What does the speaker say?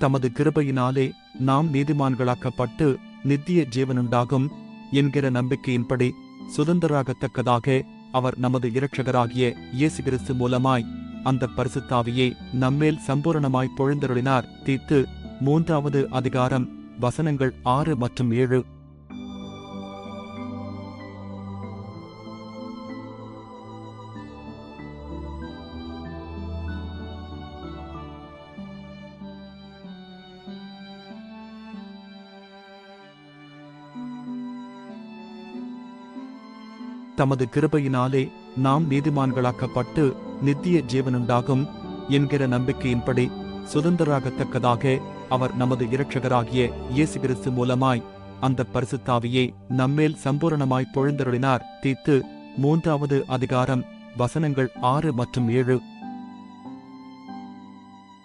தமது கிருபையினாலே நாம் நீதிமான்களாக்கப்பட்டு நித்திய ஜீவனுண்டாகும் என்கிற நம்பிக்கையின்படி சுதந்திராகத்தக்கதாக அவர் நமது இரட்சகராகிய இயேசு கிறிஸ்து மூலமாய் அந்த பரிசுத்தாவியை நம்மேல் சம்பூரணமாய் பொழிந்தருளினார். தீத்து 3வது அதிகாரம் வசனங்கள் 6 மற்றும் 7. தமது கிருபையினாலே நாம் நீதிமான்களாக்கப்பட்டு நித்திய ஜீவனுண்டாகும் என்கிற நம்பிக்கையின்படி சுதந்திராகத்தக்கதாக அவர் நமது இரட்சகராகிய இயேசு கிறிஸ்து மூலமாய் அந்த பரிசுத்தாவியை நம்மேல் சம்பூரணமாய் பொழிந்தருளினார். தீத்து 3வது அதிகாரம் வசனங்கள் 6 மற்றும் 7.